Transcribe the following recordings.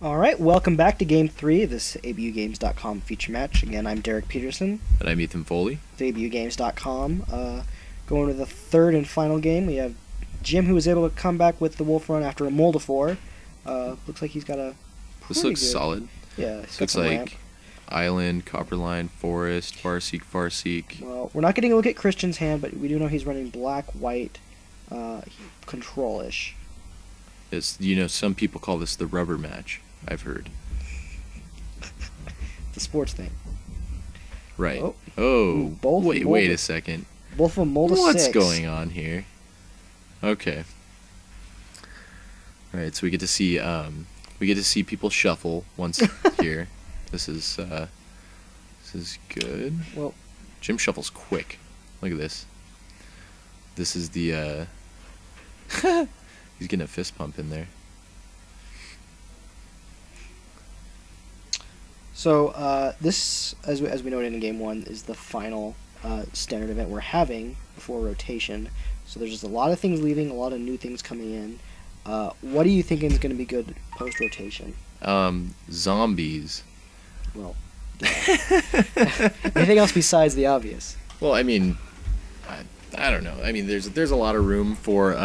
Alright, welcome back to Game 3 of this ABUGames.com feature match. Again, I'm Derek Peterson. And I'm Ethan Foley. With ABUGames.com. Going to the third and final game, we have Jim, who was able to come back with the Wolf Run after a Moldifor. Looks like he's got a This looks solid. Yeah, This looks like ramp. Island, Copperline, Forest, Farseek. Well, we're not getting a look at Christian's hand, but we do know he's running black, white, control-ish. Some people call this the rubber match, I've heard. The sports thing. Right. Wait a second. Both of them mold a 6. What's going on here? Okay. Alright, so we get to see people shuffle once here. This is good. Well, Jim shuffles quick. Look at this. This is the he's getting a fist pump in there. So this, as we noted in Game 1, is the final standard event we're having before rotation. So there's just a lot of things leaving, a lot of new things coming in. What are you thinking is going to be good post-rotation? Zombies. Well, anything else besides the obvious? Well, I mean, I don't know. I mean, there's a lot of room for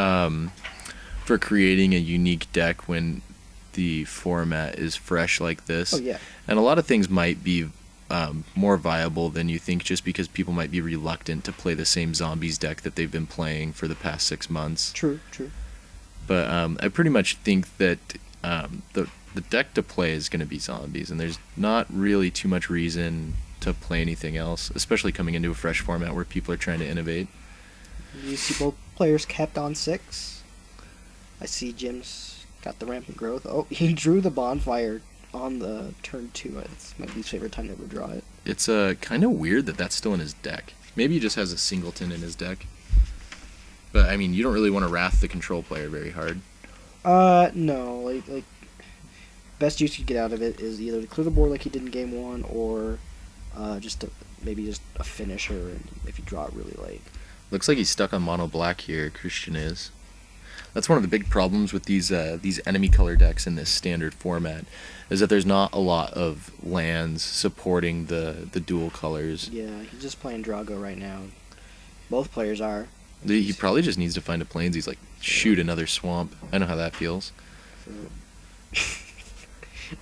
creating a unique deck when the format is fresh like this. Oh yeah. And a lot of things might be more viable than you think, just because people might be reluctant to play the same zombies deck that they've been playing for the past 6 months. True. But I pretty much think that the deck to play is going to be zombies, and there's not really too much reason to play anything else, especially coming into a fresh format where people are trying to innovate. You see both players kept on 6. I see Jim's got the rampant growth. Oh, he drew the bonfire on the turn 2. It's my least favorite time to ever draw it. It's kind of weird that that's still in his deck. Maybe he just has a singleton in his deck. But, I mean, you don't really want to wrath the control player very hard. No. Like best use you get out of it is either to clear the board like he did in Game 1, or maybe just a finisher and if you draw it really late. Looks like he's stuck on mono black here, Christian is. That's one of the big problems with these enemy color decks in this standard format, is that there's not a lot of lands supporting the dual colors. Yeah, he's just playing Drago right now. Both players are. He probably just needs to find a plains. He's like, shoot another swamp. I know how that feels. So.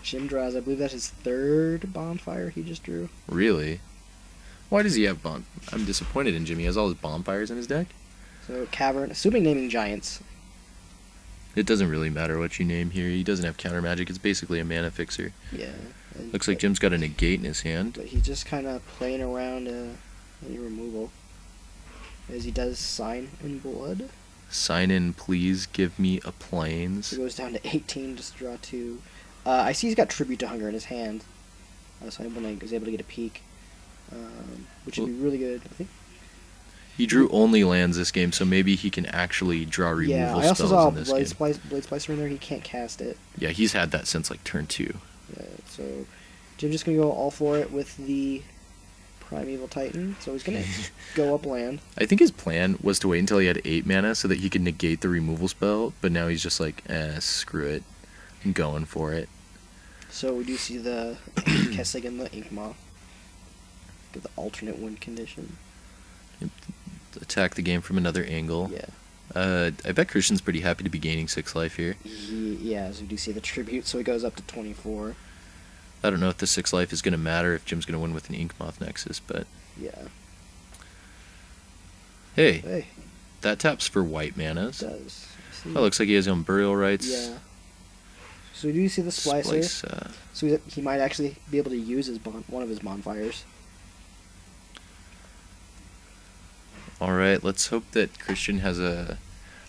Jim draws, I believe that's his 3rd bonfire he just drew. Really? Why does he have I'm disappointed in Jimmy. He has all his bonfires in his deck. So Cavern, assuming naming giants. It doesn't really matter what you name here. He doesn't have counter magic. It's basically a mana fixer. Yeah. Looks like Jim's got a negate in his hand. But he's just kind of playing around any removal. As he does Sign in Blood. Sign in, please give me a plains. So he goes down to 18 just to draw 2. I see he's got Tribute to Hunger in his hand. So I was able to get a peek. Which would be really good, I think. He drew only lands this game, so maybe he can actually draw removal I also spells saw in this Blade game. Blade Splicer in there. He can't cast it. Yeah, he's had that since like turn 2. Yeah, so Jim's just going to go all for it with the Primeval Titan. So he's going to go up land. I think his plan was to wait until he had 8 mana so that he could negate the removal spell, but now he's just like, screw it. I'm going for it. So we do see the Kessig and the Inkmoth. Get the alternate win condition. Attack the game from another angle. Yeah. I bet Christian's pretty happy to be gaining 6 life here. Yeah, so we do see the tribute, so he goes up to 24. I don't know if the 6 life is going to matter if Jim's going to win with an Inkmoth Nexus, but... Yeah. Hey. That taps for white manas. It does. Oh, looks like he has Unburial Rites. Yeah. So we do see the Splicer. So he might actually be able to use one of his bonfires. Alright, let's hope that Christian has a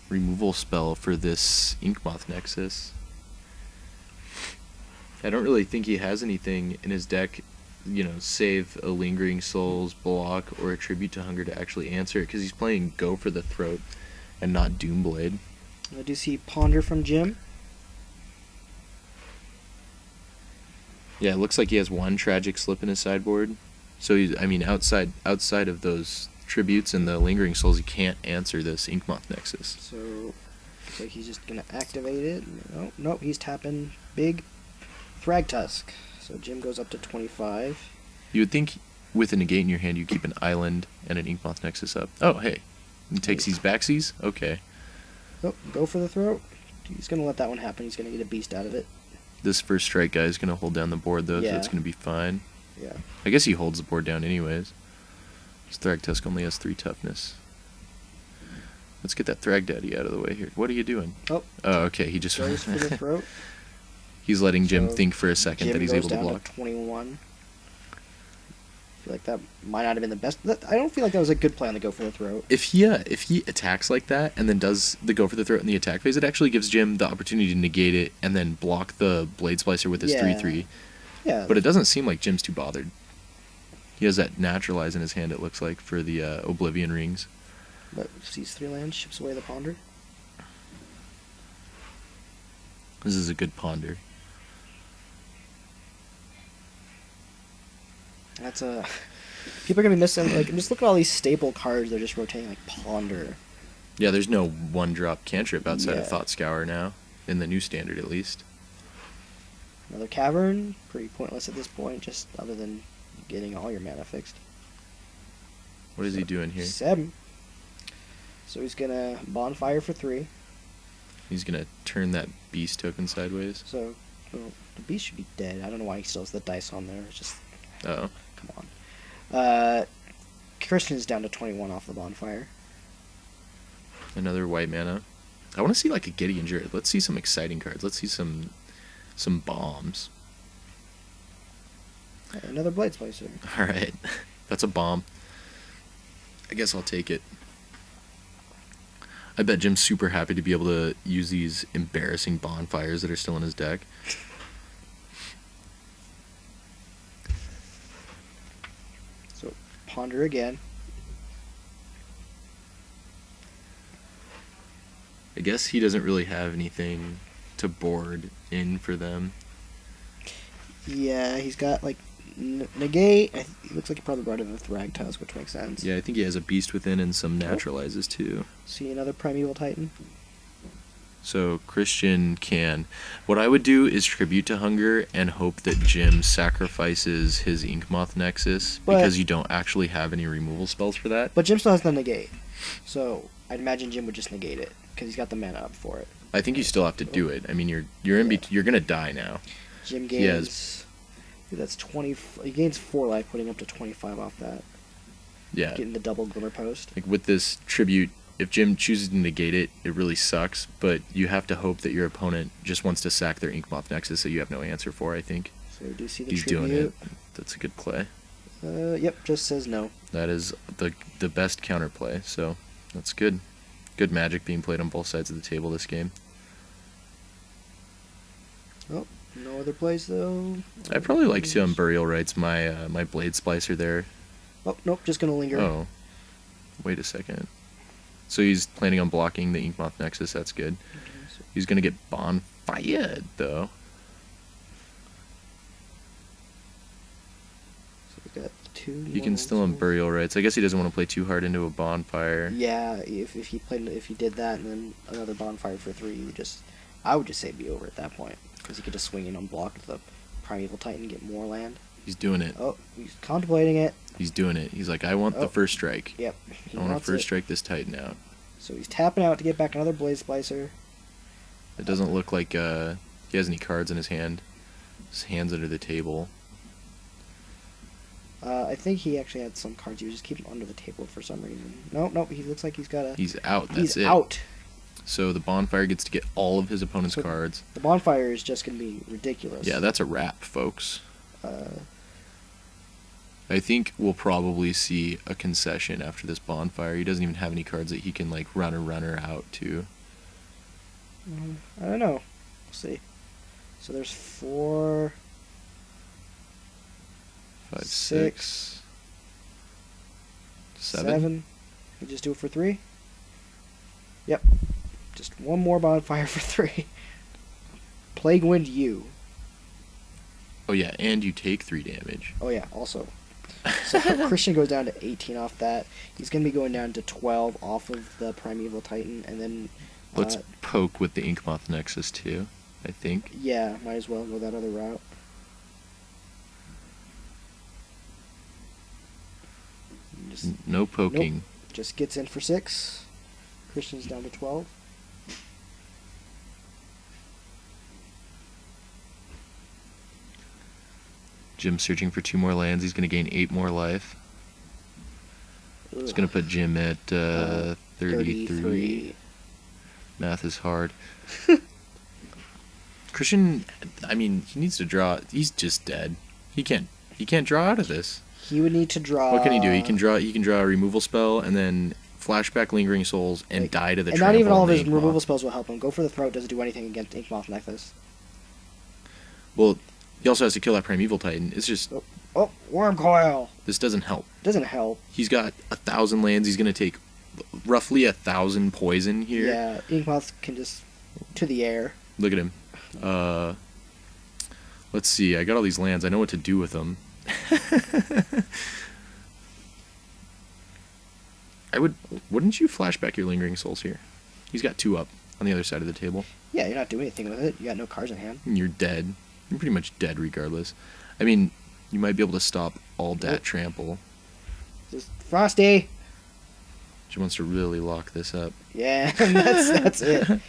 removal spell for this Inkmoth Nexus. I don't really think he has anything in his deck, save a Lingering Souls block or a Tribute to Hunger to actually answer it, because he's playing Go for the Throat and not Doomblade. I do see Ponder from Jim. Yeah, it looks like he has 1 Tragic Slip in his sideboard. So, outside of those tributes and the Lingering Souls, he can't answer this Inkmoth Nexus. So, looks like he's just going to activate it. Nope, he's tapping big. Thragtusk. So Jim goes up to 25. You would think with a negate in your hand, you keep an island and an Inkmoth Nexus up. Oh, hey. He takes these backsies? Okay. Oh, go for the throat. He's going to let that one happen. He's going to get a beast out of it. This first strike guy is going to hold down the board, though, so it's going to be fine. Yeah. I guess he holds the board down anyways. This Thragtusk only has 3 toughness. Let's get that Thrag Daddy out of the way here. What are you doing? Oh, okay. He just goes for the throat. He's letting Jim think for a second that he's able to block. Jim goes down to 21. I feel like that might not have been the best. I don't feel like that was a good play on the go for the throat. If he attacks like that and then does the go for the throat in the attack phase, it actually gives Jim the opportunity to negate it and then block the Blade Splicer with his 3/3. Yeah. But it doesn't seem like Jim's too bothered. He has that Naturalize in his hand, it looks like, for the Oblivion Rings. But sees 3 lands, ships away the Ponder. This is a good Ponder. That's a... People are going to be missing... Like, just look at all these staple cards they're just rotating, like Ponder. Yeah, there's no 1-drop cantrip outside of Thought Scour now. In the new standard, at least. Another Cavern. Pretty pointless at this point, just other than getting all your mana fixed. What is he doing here? 7. So he's going to Bonfire for 3. He's going to turn that Beast token sideways. So, well, the Beast should be dead. I don't know why he still has the dice on there. It's just... Uh-oh. Come on. Christian's down to 21 off the Bonfire. Another white mana. I want to see like a Gideon Jura. Let's see some exciting cards. Let's see some bombs. Another Blade Splicer. Alright. That's a bomb. I guess I'll take it. I bet Jim's super happy to be able to use these embarrassing bonfires that are still in his deck. So, Ponder again. I guess he doesn't really have anything to board in for them. Yeah, he's got, like, negate. It looks like he probably brought in a Thragtusk, which makes sense. Yeah, I think he has a Beast Within and some Naturalizes too. See another Primeval Titan. So Christian can. What I would do is Tribute to Hunger and hope that Jim sacrifices his Inkmoth Nexus because you don't actually have any removal spells for that. But Jim still has the negate. So I'd imagine Jim would just negate it because he's got the mana up for it. I think you still have to do it. I mean, you're gonna die now. Jim gains... That's 20. He gains 4 life, putting up to 25 off that. Yeah. Getting the double Glimmer Post. Like with this tribute, if Jim chooses to negate it, it really sucks. But you have to hope that your opponent just wants to sack their Inkmoth Nexus that you have no answer for. I think. So do you see the He's tribute? doing it. That's a good play. Yep. Just says no. That is the best counterplay. So that's good. Good Magic being played on both sides of the table this game. Oh. No other plays though. I'd probably like to Unburial Rites my my Blade Splicer there. Oh nope, just gonna linger. Oh, wait a second. So he's planning on blocking the Inkmoth Nexus. That's good. He's gonna get Bonfire though. So we've got 2. He can still Unburial Rites. I guess he doesn't want to play too hard into a Bonfire. Yeah, if he did that and then another Bonfire for 3, I would just say be over at that point. Because he could just swing in unblocked the Primeval Titan, get more land. He's doing it. Oh, he's contemplating it. He's doing it. He's like, I want the first strike. Yep. I want to first strike this Titan out. So he's tapping out to get back another Blade Splicer. It doesn't look like he has any cards in his hand. His hand's under the table. I think he actually had some cards. He was just keeping them under the table for some reason. Nope. He looks like he's got a... He's out. That's it. He's out. So the Bonfire gets to get all of his opponent's cards. The Bonfire is just going to be ridiculous. Yeah, that's a wrap, folks. I think we'll probably see a concession after this Bonfire. He doesn't even have any cards that he can, like, runner out to. I don't know. We'll see. So there's 4... 5, 6... 7. You just do it for 3? Yep. Just one more Bonfire for 3. Plague Wind you. Oh yeah, and you take 3 damage. Oh yeah, also. So Christian goes down to 18 off that. He's going to be going down to 12 off of the Primeval Titan, and then... Let's poke with the Inkmoth Nexus too, I think. Yeah, might as well go that other route. No poking. Nope. Just gets in for 6. Christian's down to 12. Jim's searching for 2 more lands. He's going to gain 8 more life. It's going to put Jim at 33. Math is hard. Christian, I mean, he needs to draw. He's just dead. He can't draw out of this. He would need to draw. What can he do? He can draw a removal spell and then flashback Lingering Souls and die to the trample. And not even all of his Inkmoth. removal spells will help him. Go for the Throat doesn't do anything against Inkmoth Necklace. Well, he also has to kill that Primeval Titan. It's just... Oh, Wurmcoil! This doesn't help. Doesn't help. He's got 1,000 lands. He's going to take roughly 1,000 poison here. Yeah, Inkmoth can just... to the air. Look at him. Let's see. I got all these lands. I know what to do with them. Wouldn't you flashback your Lingering Souls here? He's got 2 up on the other side of the table. Yeah, you're not doing anything with it. You got no cards in hand. And you're dead. You're pretty much dead regardless. I mean, you might be able to stop all that trample. Just Frosty! She wants to really lock this up. Yeah, that's it. Okay.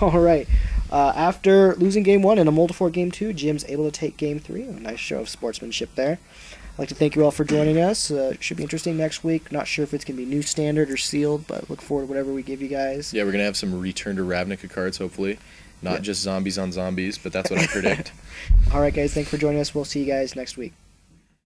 Alright. After losing Game 1 and a multi-4 Game 2, Jim's able to take Game 3. A nice show of sportsmanship there. I'd like to thank you all for joining us. Should be interesting next week. Not sure if it's going to be new standard or sealed, but look forward to whatever we give you guys. Yeah, we're going to have some Return to Ravnica cards, hopefully. Not just zombies on zombies, but that's what I predict. Alright guys, thanks for joining us. We'll see you guys next week.